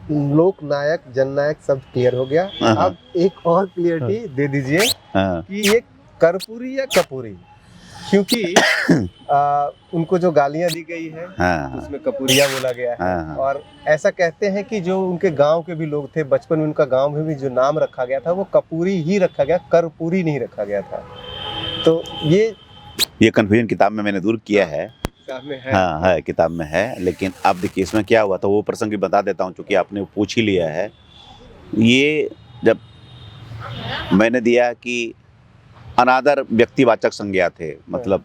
लोक नायक जननायक सब क्लियर हो गया। अब एक और क्लियरिटी दे दीजिए कि ये कर्पूरी या कपूरी, क्योंकि उनको जो गालियां दी गई है उसमें कपूरिया बोला गया है। और ऐसा कहते हैं कि जो उनके गांव के भी लोग थे, बचपन में उनका गांव में भी जो नाम रखा गया था वो कपूरी ही रखा गया, कर्पूरी नहीं रखा गया था। तो ये कंफ्यूजन किताब में मैंने दूर किया है। किताब में है? हाँ है, किताब में है। लेकिन अब देखिए इसमें क्या हुआ था, वो प्रसंग भी बता देता हूँ चूंकि आपने पूछ ही लिया है। ये जब मैंने दिया कि अनादर व्यक्तिवाचक संज्ञा थे, मतलब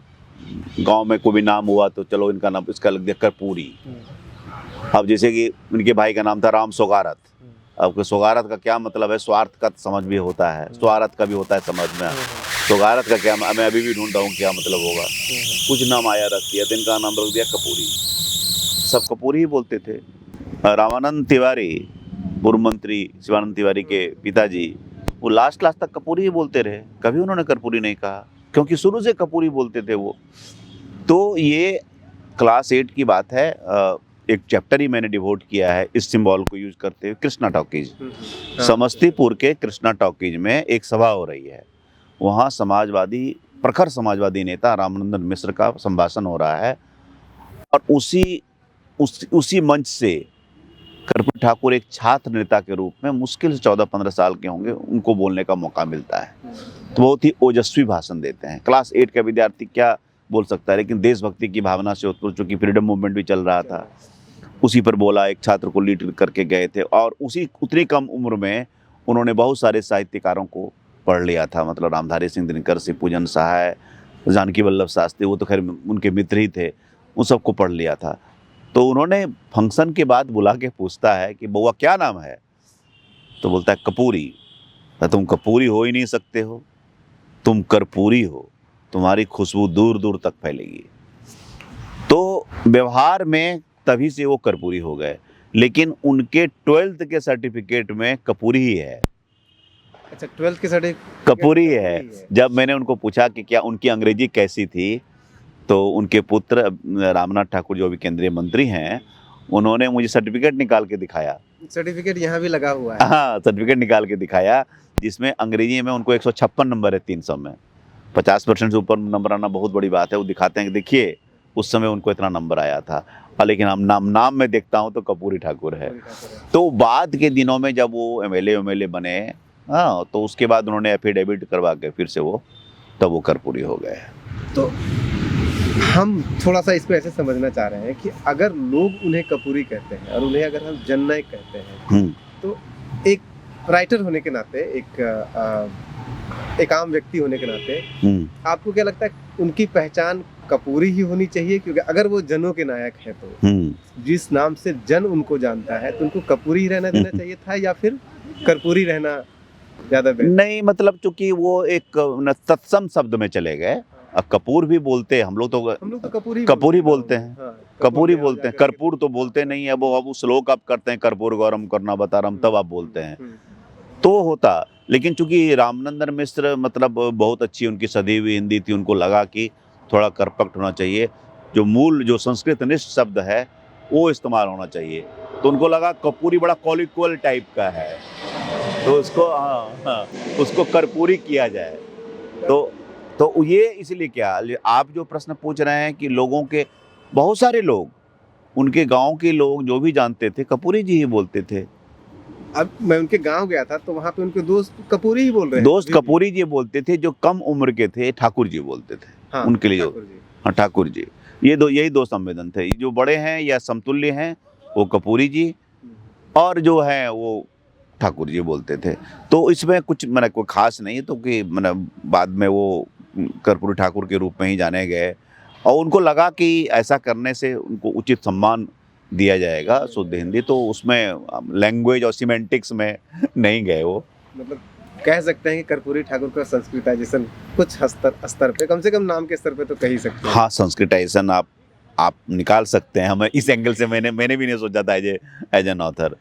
गांव में कोई भी नाम हुआ तो चलो इनका नाम इसका लग दिया कर्पूरी। अब जैसे कि उनके भाई का नाम था राम सोगारत। अब सोगारत का क्या मतलब है, स्वार्थ का समझ भी होता है, स्वार्थ का भी होता है समझ में। सोगारत का क्या, मैं अभी भी ढूंढता हूँ क्या मतलब होगा। कुछ नाम आया रख दिया तो इनका नाम रख दिया कपूरी। सब कपूरी ही बोलते थे। रामानंद तिवारी, पूर्व मंत्री शिवानंद तिवारी के पिताजी, वो लास्ट तक कपूरी ही बोलते रहे, कभी उन्होंने कर्पूरी नहीं कहा, क्योंकि शुरू से कपूरी बोलते थे वो। तो ये क्लास 8 की बात है। एक चैप्टर ही मैंने डिवोट किया है इस सिंबल को यूज करते हुए। कृष्णा टॉकीज, समस्तीपुर के कृष्णा टॉकीज में एक सभा हो रही है। वहाँ समाजवादी, प्रखर समाजवादी नेता रामनंदन मिश्र का संभाषण हो रहा है, और उसी मंच से कर्पूरी ठाकुर एक छात्र नेता के रूप में, मुश्किल से 14-15 साल के होंगे, उनको बोलने का मौका मिलता है। तो बहुत ही ओजस्वी भाषण देते हैं। क्लास 8 का विद्यार्थी क्या बोल सकता है, लेकिन देशभक्ति की भावना से उत्पन्न, चूंकि फ्रीडम मूवमेंट भी चल रहा था, उसी पर बोला। एक छात्र को लीड करके गए थे, और उतनी कम उम्र में उन्होंने बहुत सारे साहित्यकारों को पढ़ लिया था। मतलब रामधारी सिंह दिनकर से पूजन सहाय, जानकी वल्लभ शास्त्री, वो तो खैर उनके मित्र ही थे, उन सबको पढ़ लिया था। तो उन्होंने फंक्शन के बाद बुला के पूछता है कि बउआ क्या नाम है, तो बोलता है कपूरी। तो तुम कपूरी हो ही नहीं सकते हो, तुम कर्पूरी हो, तुम्हारी खुशबू दूर दूर तक फैलेगी। तो व्यवहार में तभी से वो कर्पूरी हो गए, लेकिन उनके 12th के सर्टिफिकेट में कपूरी ही है। अच्छा, 12th के सर्टिफिकेट कपूरी है। जब मैंने उनको पूछा कि क्या उनकी अंग्रेजी कैसी थी, तो उनके पुत्र रामनाथ ठाकुर जो भी केंद्रीय मंत्री हैं, उन्होंने मुझे सर्टिफिकेट निकाल के दिखाया। सर्टिफिकेट यहाँ भी लगा हुआ है। हाँ, सर्टिफिकेट निकाल के दिखाया, जिसमें अंग्रेजी में उनको 156 नंबर है 300 में। 50% से ऊपर नंबर आना बहुत बड़ी बात है। वो दिखाते हैं कि देखिए उस समय उनको इतना नंबर आया था, और लेकिन हम नाम में देखता हूँ तो कपूरी ठाकुर है। तो बाद के दिनों में जब वो एमएलए बने, हाँ, तो उसके बाद उन्होंने एफिडेविट करवा के फिर से तब वो कर्पूरी हो गए। तो हम थोड़ा सा इसको ऐसे समझना चाह रहे हैं कि अगर लोग उन्हें कपूरी कहते हैं और उन्हें अगर हम जननायक कहते हैं, तो एक राइटर होने के नाते, एक आम व्यक्ति होने के नाते, आपको क्या लगता है उनकी पहचान कपूरी ही होनी चाहिए? क्योंकि अगर वो जनों के नायक है तो जिस नाम से जन उनको जानता है, तो उनको कपूरी ही रहना देना चाहिए था, या फिर कर्पूरी रहना ज्यादा बेहतर? नहीं, मतलब चूंकि वो एक तत्सम शब्द में चले गए। अब कपूर भी बोलते हैं, हम लोग तो कपूरी बोलते हैं। हाँ, कपूरी बोलते हैं, कर्पूर तो बोलते नहीं है। वो श्लोक आप करते हैं, कर्पूर गौरम करना बतारम, तब आप बोलते हैं तो होता। लेकिन चूंकि रामनंदन मिश्र मतलब बहुत अच्छी उनकी सधी हुई हिंदी थी, उनको लगा कि थोड़ा करपक्ट होना चाहिए, जो मूल जो संस्कृत निष्ठ शब्द है वो इस्तेमाल होना चाहिए। तो उनको लगा कपूरी बड़ा कॉलिक्वल टाइप का है, तो उसको कर्पूरी किया जाए। तो ये इसलिए क्या, आप जो प्रश्न पूछ रहे हैं कि लोगों के, बहुत सारे लोग, उनके गांव के लोग जो भी जानते थे कपूरी जी ही बोलते थे। अब मैं उनके गांव गया था तो वहाँ पे उनके दोस्त कपूरी ही बोल रहे हैं। दोस्त कपूरी जी बोलते थे, जो कम उम्र के थे ठाकुर जी बोलते थे। हाँ, उनके लिए हाँ ठाकुर जी, यही दो संवेदन थे। जो बड़े हैं या समतुल्य हैं वो कपूरी जी, और जो है वो ठाकुर जी बोलते थे। तो इसमें कुछ मैंने कोई खास नहीं, तो कि मैंने बाद में वो कर्पूरी ठाकुर के रूप में ही जाने गए, और उनको लगा कि ऐसा करने से उनको उचित सम्मान दिया जाएगा शुद्ध हिंदी, तो उसमें लैंग्वेज और सिमेंटिक्स में नहीं गए वो। मतलब कह सकते हैं कि कर्पूरी ठाकुर का संस्कृताइजेशन कुछ स्तर पे, कम से कम नाम के स्तर पे तो कह ही सकते हैं। हाँ, संस्कृताइजेशन आप निकाल सकते हैं। हमें इस एंगल से मैंने भी नहीं सोचा था एज एन ऑथर।